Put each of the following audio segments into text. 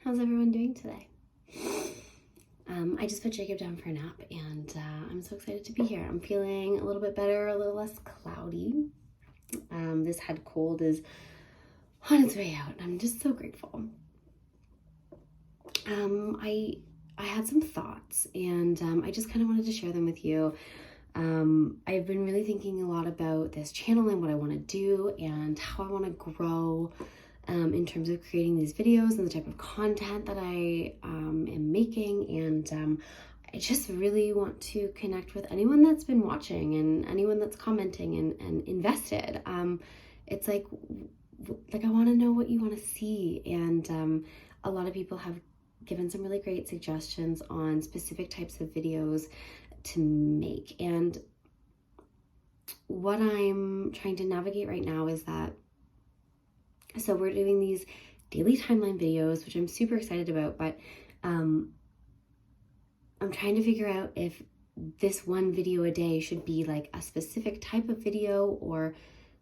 How's everyone doing today? I just put Jacob down for a nap, and I'm so excited to be here. I'm feeling a little bit better, a little less cloudy. This head cold is on its way out. I'm just so grateful. I had some thoughts, and I just kind of wanted to share them with you. I've been really thinking a lot about this channel and what I want to do and how I want to grow in terms of creating these videos and the type of content that I am making. And I just really want to connect with anyone that's been watching and anyone that's commenting and invested. It's like I want to know what you want to see. And a lot of people have given some really great suggestions on specific types of videos to make. And what I'm trying to navigate right now is that, so we're doing these daily timeline videos, which I'm super excited about, but I'm trying to figure out if this one video a day should be like a specific type of video, or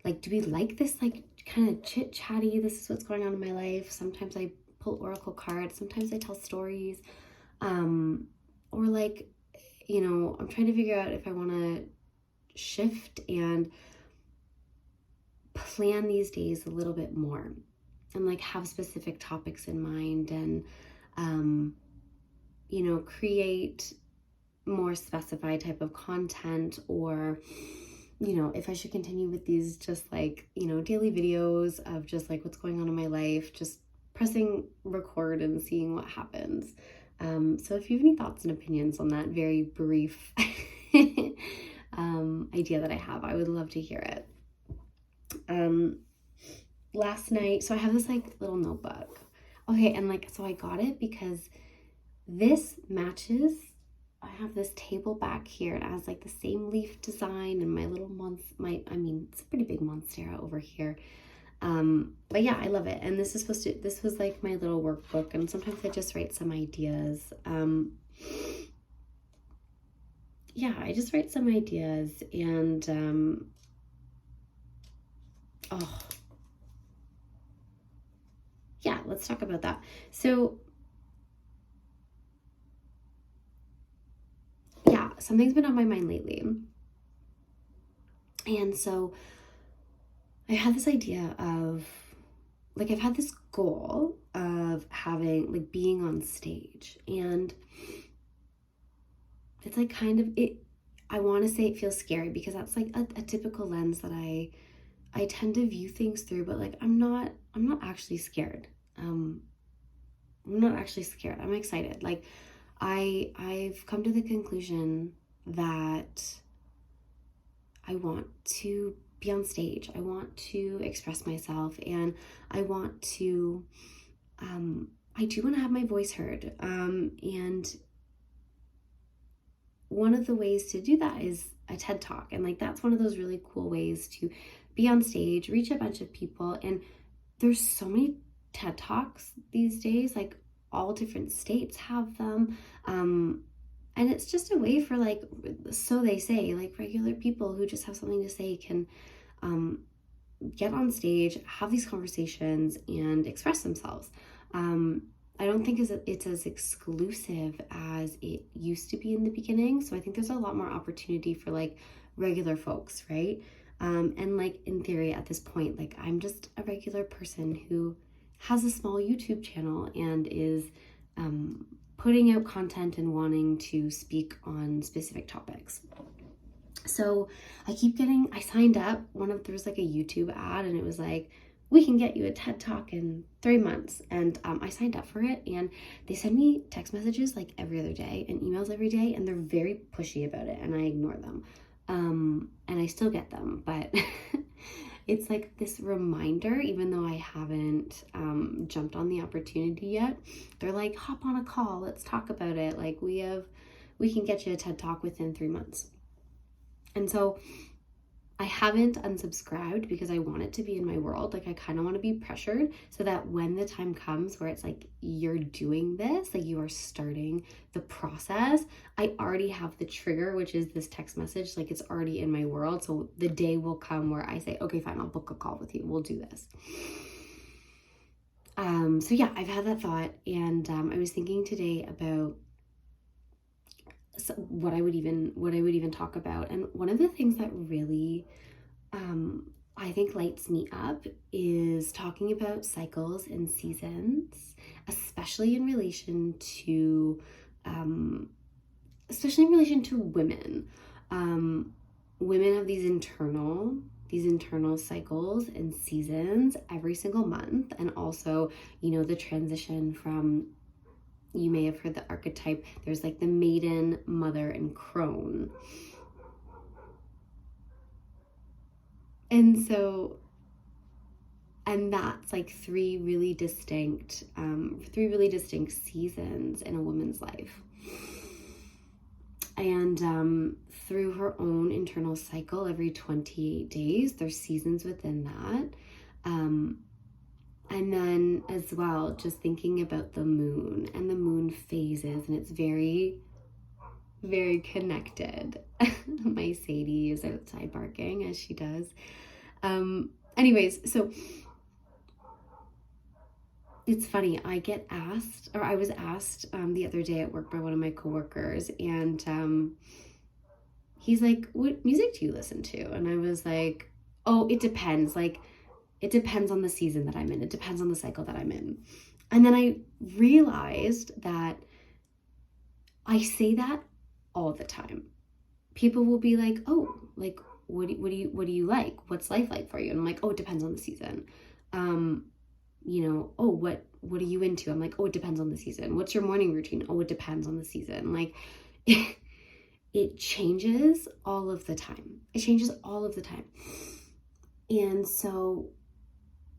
like, do we like this like kind of chit chatty, this is what's going on in my life? Sometimes I pull oracle cards, sometimes I tell stories, or like, you know, I'm trying to figure out if I want to shift and plan these days a little bit more and like have specific topics in mind and, you know, create more specified type of content, or, you know, if I should continue with these just like, you know, daily videos of just like what's going on in my life, just pressing record and seeing what happens. So if you have any thoughts and opinions on that very brief idea that I have, I would love to hear it. Last night, so I have this like little notebook. Okay, and like, so I got it because this matches, I have this table back here and it has like the same leaf design and my little it's a pretty big monstera over here. But yeah, I love it. And this was like my little workbook, and sometimes I just write some ideas. Yeah, I just write some ideas, and, yeah, let's talk about that. So yeah, something's been on my mind lately. And so I had this idea of, like, I've had this goal of having, like, being on stage. And it's like kind of, I want to say it feels scary because that's like a typical lens that I tend to view things through, but like, I'm not actually scared. I'm not actually scared. I'm excited. Like, I've come to the conclusion that I want to be on stage. I want to express myself, and I want to, I do want to have my voice heard. And one of the ways to do that is a TED Talk. And like, that's one of those really cool ways to be on stage, reach a bunch of people. And there's so many TED Talks these days, like all different states have them. And it's just a way for, like, so they say, like, regular people who just have something to say can get on stage, have these conversations, and express themselves. I don't think it's as exclusive as it used to be in the beginning. So I think there's a lot more opportunity for like regular folks, right? And like, in theory, at this point, like, I'm just a regular person who has a small YouTube channel and is putting out content and wanting to speak on specific topics. So I signed up, there was like a YouTube ad, and it was like, we can get you a TED Talk in 3 months. And I signed up for it, and they send me text messages like every other day and emails every day, and they're very pushy about it, and I ignore them. And I still get them, but it's like this reminder, even though I haven't jumped on the opportunity yet. They're like, hop on a call, let's talk about it. Like, we can get you a TED Talk within 3 months. And so I haven't unsubscribed because I want it to be in my world. Like, I kind of want to be pressured so that when the time comes where it's like, you're doing this, like, you are starting the process, I already have the trigger, which is this text message. Like, it's already in my world. So the day will come where I say, okay, fine, I'll book a call with you. We'll do this. So yeah, I've had that thought, and I was thinking today about what I would even talk about. And one of the things that really I think lights me up is talking about cycles and seasons, especially in relation to women. Women have these internal cycles and seasons every single month, and also, the transition from, you may have heard the archetype, there's like the maiden, mother, and crone. And so, and that's like three really distinct seasons in a woman's life. And through her own internal cycle, every 28 days, there's seasons within that. And then as well, just thinking about the moon and the moon phases, and it's very, very connected. My Sadie is outside barking as she does. Anyways, so it's funny, I was asked the other day at work by one of my coworkers, and he's like, what music do you listen to? And I was like, oh, it depends. Like, it depends on the season that I'm in. It depends on the cycle that I'm in. And then I realized that I say that all the time. People will be like, oh, like, what do you like? What's life like for you? And I'm like, oh, it depends on the season. Oh, what are you into? I'm like, oh, it depends on the season. What's your morning routine? Oh, it depends on the season. Like, it changes all of the time. And so,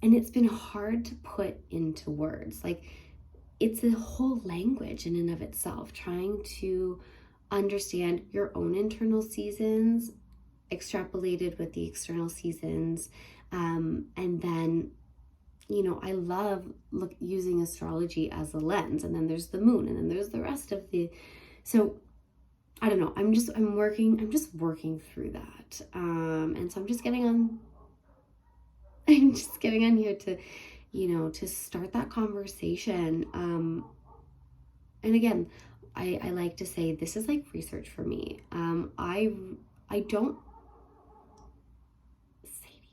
and it's been hard to put into words. Like, it's a whole language in and of itself, trying to understand your own internal seasons, extrapolated with the external seasons. And then, I love using astrology as a lens, and then there's the moon, and then there's the rest of so I don't know, I'm just working through that. And so I'm just getting on here to, to start that conversation. And again, I like to say this is like research for me. I don't, Sadie.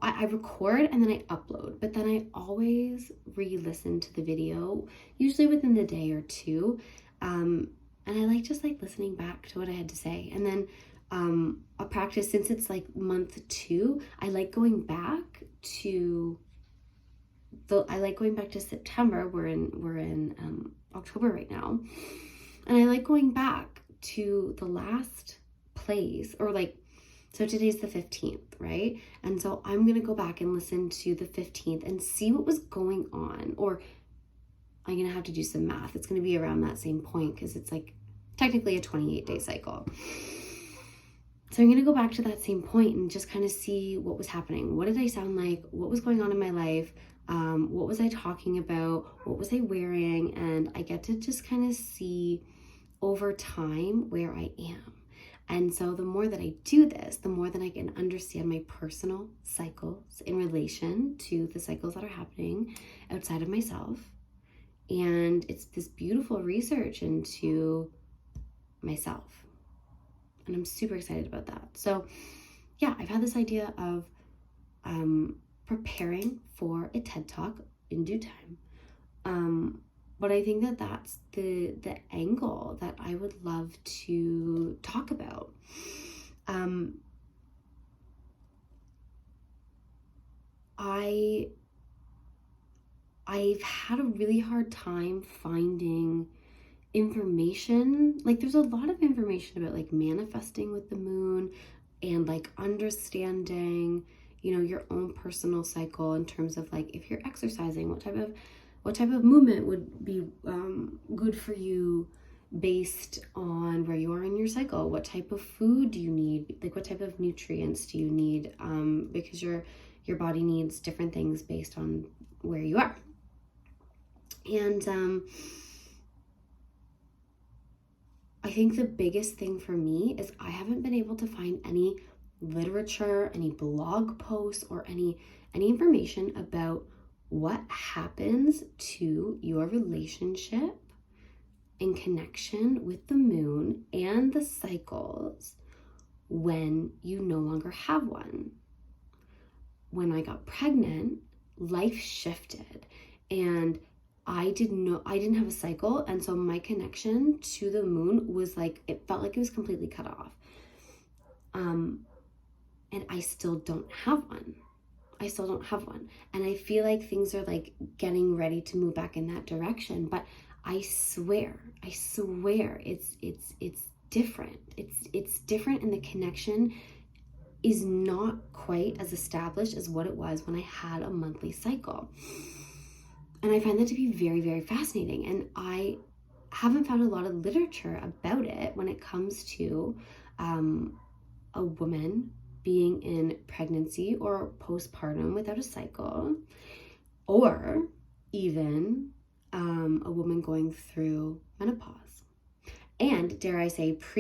I record and then I upload, but then I always re-listen to the video, usually within the day or two. And I like just like listening back to what I had to say. And then I'll practice, since it's like month 2, I like going back to September. We're in October right now. And I like going back to the last place, or like, so today's the 15th, right? And so I'm going to go back and listen to the 15th and see what was going on. Or I'm going to have to do some math. It's going to be around that same point, because it's like technically a 28-day cycle. So I'm going to go back to that same point and just kind of see what was happening. What did I sound like? What was going on in my life? What was I talking about? What was I wearing? And I get to just kind of see over time where I am. And so the more that I do this, the more that I can understand my personal cycles in relation to the cycles that are happening outside of myself. And it's this beautiful research into myself. And I'm super excited about that. So yeah, I've had this idea of preparing for a TED Talk in due time. But I think that that's the angle that I would love to talk about. I've had a really hard time finding information. Like, there's a lot of information about like manifesting with the moon, and like understanding, your own personal cycle in terms of like, if you're exercising, what type of movement would be good for you based on where you are in your cycle. What type of food do you need? Like, what type of nutrients do you need? Because your body needs different things based on where you are. And I think the biggest thing for me is I haven't been able to find any literature, any blog posts, or any information about what happens to your relationship in connection with the moon and the cycles when you no longer have one. When I got pregnant, life shifted, and I didn't have a cycle, and so my connection to the moon was like, it felt like it was completely cut off. And I still don't have one. And I feel like things are like getting ready to move back in that direction, but I swear it's different. It's different, and the connection is not quite as established as what it was when I had a monthly cycle. And I find that to be very, very fascinating. And I haven't found a lot of literature about it when it comes to a woman being in pregnancy or postpartum without a cycle, or even a woman going through menopause. And dare I say, I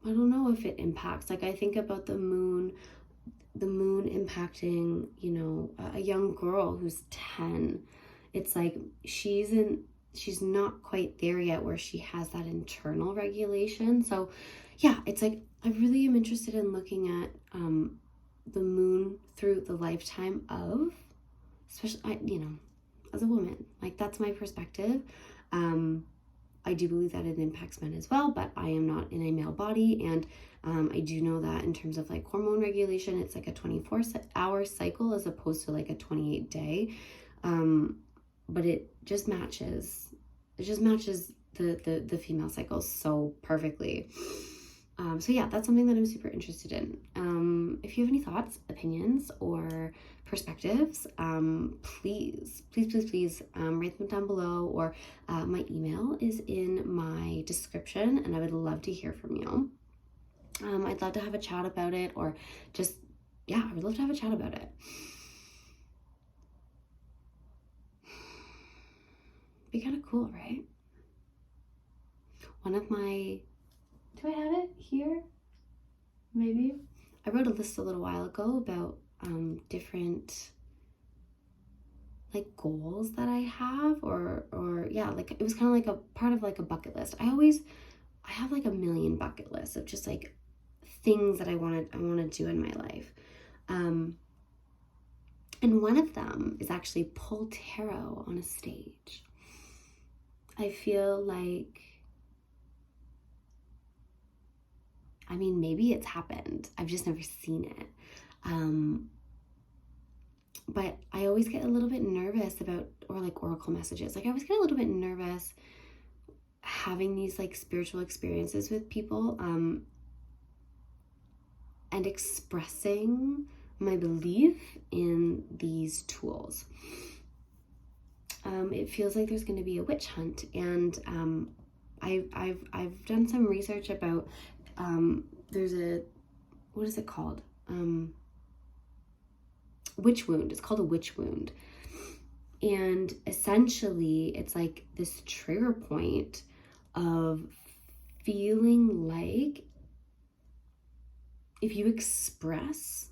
don't know if it impacts, like I think about the moon impacting, a young girl who's 10. It's like she's not quite there yet where she has that internal regulation. So yeah, it's like I really am interested in looking at the moon through the lifetime of, especially, as a woman. Like, that's my perspective. I do believe that it impacts men as well, but I am not in a male body, and I do know that in terms of like hormone regulation, it's like a 24-hour cycle as opposed to like a 28-day. But it just matches the female cycle so perfectly. So yeah, that's something that I'm super interested in. If you have any thoughts, opinions, or perspectives, please write them down below, or my email is in my description, and I would love to hear from you. I'd love to have a chat about it, or I would love to have a chat about it. Be kind of cool, right? Do I have it here? Maybe. I wrote a list a little while ago about different like goals that I have, or like it was kind of like a part of like a bucket list. I have like a million bucket lists of just like things that I want to do in my life. And one of them is actually pull tarot on a stage. I feel like, maybe it's happened. I've just never seen it. But I always get a little bit nervous about, or like oracle messages. Like I always get a little bit nervous having these like spiritual experiences with people, and expressing my belief in these tools. It feels like there's going to be a witch hunt, and I've done some research about there's what is it called? Witch wound. It's called a witch wound. And essentially it's like this trigger point of feeling like if you express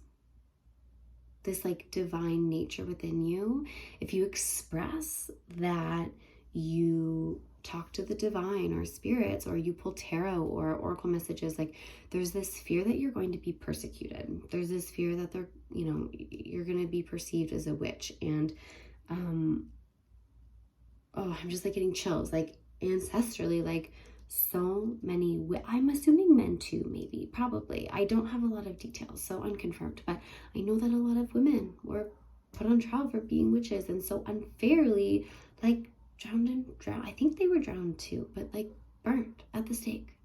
this like divine nature within you, if you express that you talk to the divine or spirits, or you pull tarot or oracle messages, like there's this fear that you're going to be persecuted. There's this fear that you're going to be perceived as a witch. And I'm just like getting chills, like ancestrally, like so many, I'm assuming men too, maybe, probably. I don't have a lot of details, so unconfirmed, but I know that a lot of women were put on trial for being witches, and so unfairly like drowned. I think they were drowned too, but like burnt at the stake,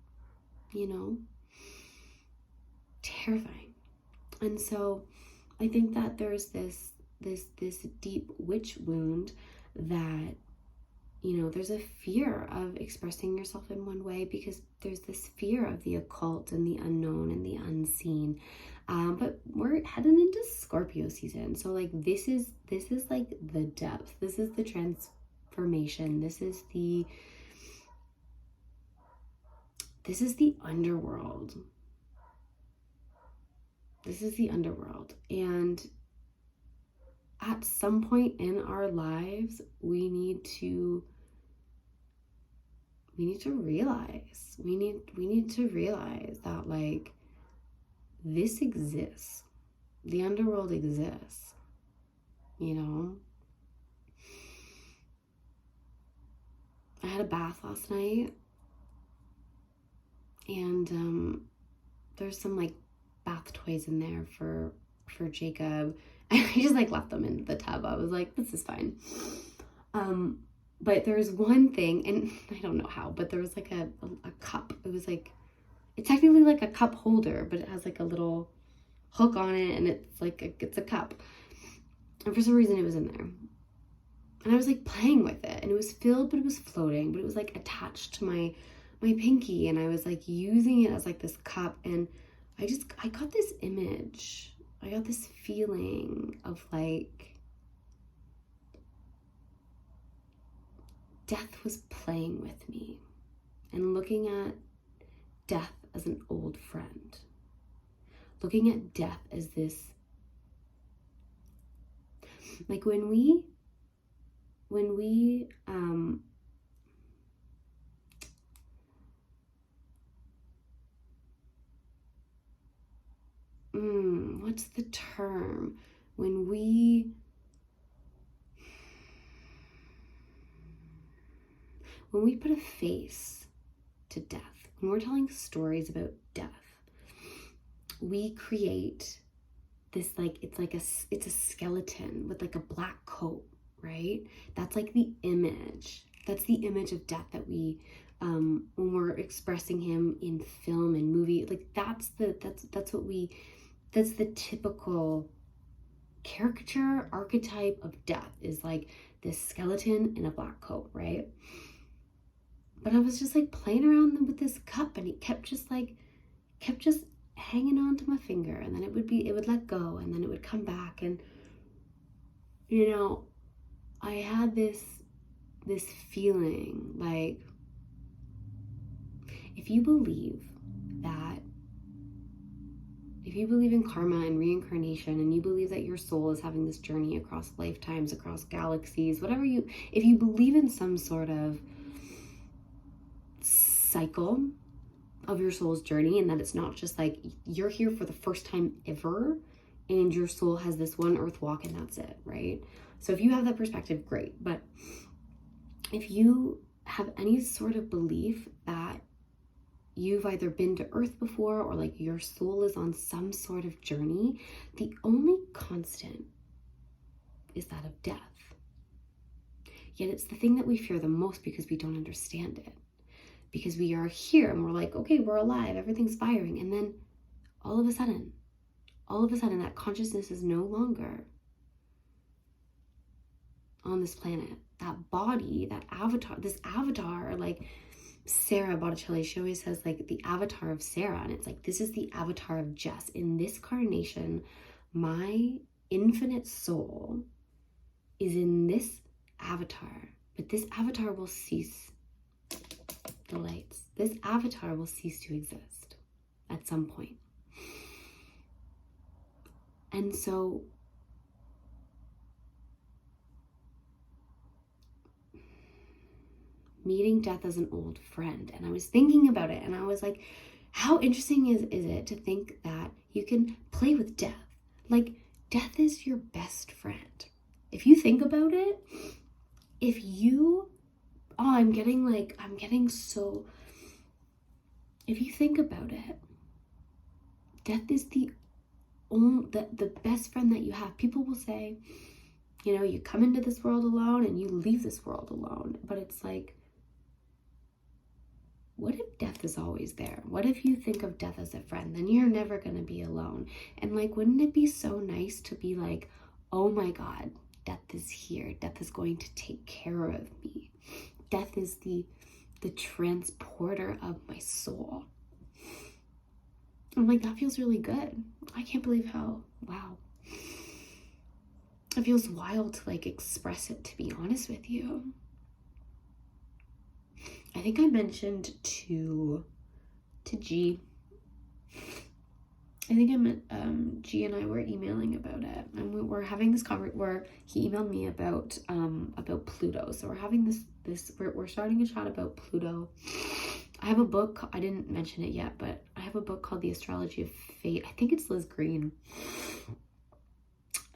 terrifying. And so I think that there's this deep witch wound that there's a fear of expressing yourself in one way because there's this fear of the occult and the unknown and the unseen. But we're heading into Scorpio season. So like this is like the depth. This is the transformation. This is the underworld. This is the underworld. And at some point in our lives, we need to realize, we need to realize that like this exists. The underworld exists, I had a bath last night, and there's some like bath toys in there for Jacob. I just like left them in the tub. I was like, this is fine. But there's one thing, and I don't know how, but there was like a cup. It was like, it's technically like a cup holder, but it has like a little hook on it, and it's like it's a cup. And for some reason it was in there. And I was like playing with it, and it was filled, but it was floating, but it was like attached to my pinky, and I was like using it as like this cup, and I got this image. I got this feeling of like death was playing with me and looking at death as an old friend. Looking at death as this, like when we what's the term? When we put a face to death, when we're telling stories about death, we create this, like, it's a skeleton with like a black coat, right? That's like the image. That's the image of death that we, when we're expressing him in film and movie, like that's the typical caricature archetype of death, is like this skeleton in a black coat, right? But I was just like playing around with this cup, and it kept just hanging on to my finger, and then it would let go, and then it would come back. And I had this feeling like, if you believe in karma and reincarnation, and you believe that your soul is having this journey across lifetimes, across galaxies, if you believe in some sort of cycle of your soul's journey, and that it's not just like you're here for the first time ever and your soul has this one earth walk and that's it, right? So if you have that perspective, great. But if you have any sort of belief that you've either been to earth before, or like your soul is on some sort of journey, the only constant is that of death. Yet it's the thing that we fear the most because we don't understand it. Because we are here and we're like, okay, we're alive, everything's firing. And then all of a sudden, that consciousness is no longer on this planet. That body, that avatar, this avatar, like Sarah Botticelli, she always says like the avatar of Sarah. And it's like, this is the avatar of Jess. In this carnation, my infinite soul is in this avatar. But this avatar will cease the lights. This avatar will cease to exist at some point. And so meeting death as an old friend, and I was thinking about it, and I was like, how interesting is it to think that you can play with death? Like, death is your best friend. If you think about it, if you if you think about it, death is the best friend that you have. People will say, you come into this world alone and you leave this world alone. But it's like, what if death is always there? What if you think of death as a friend? Then you're never going to be alone. And like, wouldn't it be so nice to be like, oh my God, death is here. Death is going to take care of me. death is the transporter of my soul. I'm like, that feels really good. I can't believe how, wow. It feels wild to like express it, to be honest with you. I think I mentioned to G, I think I meant G and I were emailing about it, and we're having this where he emailed me about Pluto. So we're having we're starting a chat about Pluto. I have a book, I didn't mention it yet, but I have a book called The Astrology of Fate. I think it's Liz Green.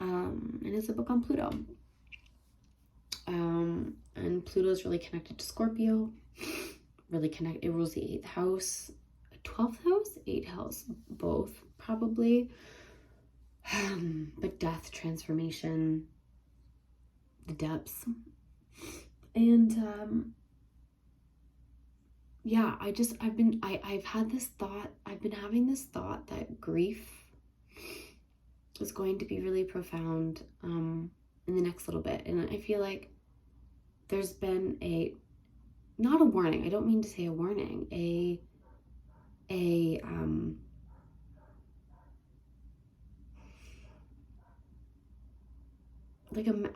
And it's a book on Pluto. And Pluto is really connected to Scorpio. Really connected. It rules the 8th house, 12th house, 8th house, both probably. But death, transformation, the depths. And yeah, I've had this thought, I've been having this thought that grief is going to be really profound in the next little bit. And I feel like there's been not a warning, I don't mean to say a warning, I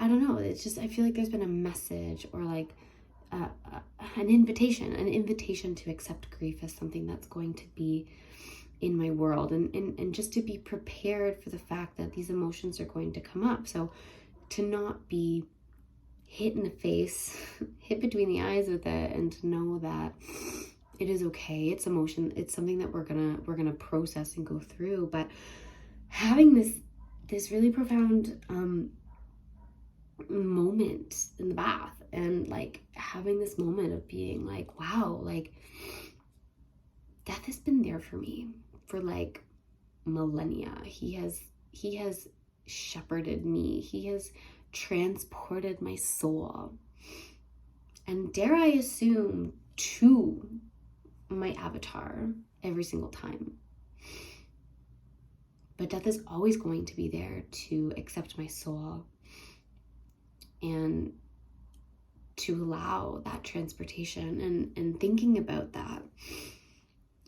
don't know, it's just, I feel like there's been a message or like an invitation to accept grief as something that's going to be in my world, and just to be prepared for the fact that these emotions are going to come up. So to not be hit in the face, hit between the eyes with it, and to know that it is okay. It's emotion. It's something that we're gonna process and go through. But having this really profound moment in the bath, and like having this moment of being like, wow, like death has been there for me for like millennia. He has shepherded me. He has transported my soul, and dare I assume, to my avatar every single time. But death is always going to be there to accept my soul and to allow that transportation. And thinking about that,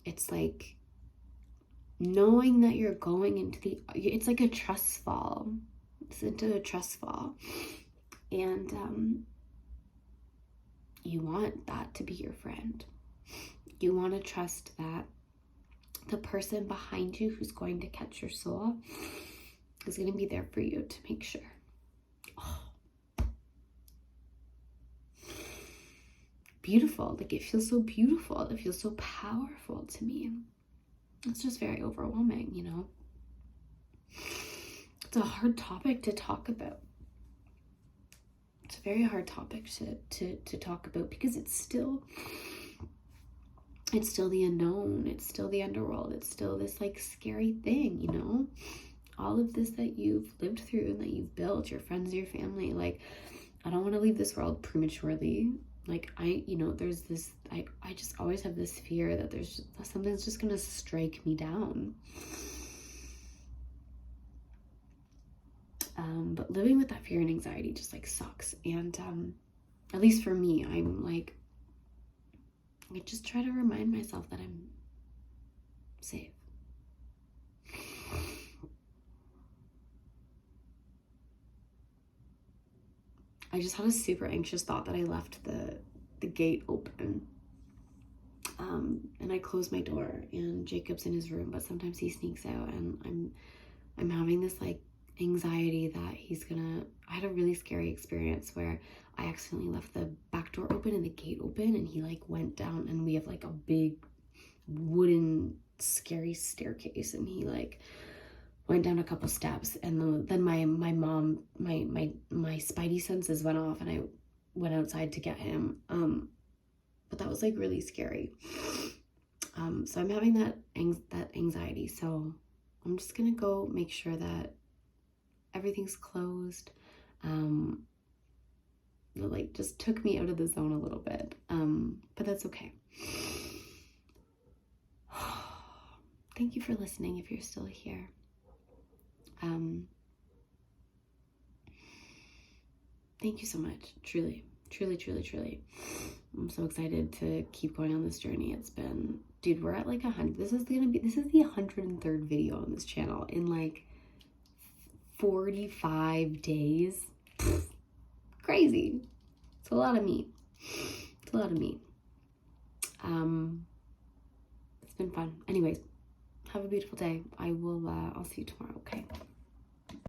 it's like knowing that you're going into it's like a trust fall. It's into a trust fall. And you want that to be your friend. You want to trust that the person behind you who's going to catch your soul is going to be there for you to make sure. Oh. Beautiful. Like, it feels so beautiful. It feels so powerful to me. It's just very overwhelming, you know? It's a hard topic to talk about. It's a very hard topic to talk about, because it's still the unknown. It's still the underworld. It's still this like scary thing, you know? All of this that you've lived through and that you've built, your friends, your family. Like, I don't want to leave this world prematurely. Like, there's this, I just always have this fear that something's just going to strike me down. But living with that fear and anxiety just like sucks. And at least for me, I'm like, I just try to remind myself that I'm safe. I just had a super anxious thought that I left the gate open. And I closed my door, and Jacob's in his room, but sometimes he sneaks out, and I'm having this like anxiety that I had a really scary experience where I accidentally left the back door open and the gate open, and he like went down, and we have like a big wooden scary staircase, and he like went down a couple steps, and then my mom, my spidey senses went off, and I went outside to get him. But that was like really scary. So I'm having that anxiety. So I'm just gonna go make sure that everything's closed. It like just took me out of the zone a little bit. But that's okay. Thank you for listening if you're still here. Thank you so much. Truly, truly, truly, truly. I'm so excited to keep going on this journey. It's been, dude, we're at like 100. This is the 103rd video on this channel in like 45 days. Pfft, crazy. It's a lot of meat. It's a lot of meat. It's been fun. Anyways, have a beautiful day. I'll see you tomorrow, okay?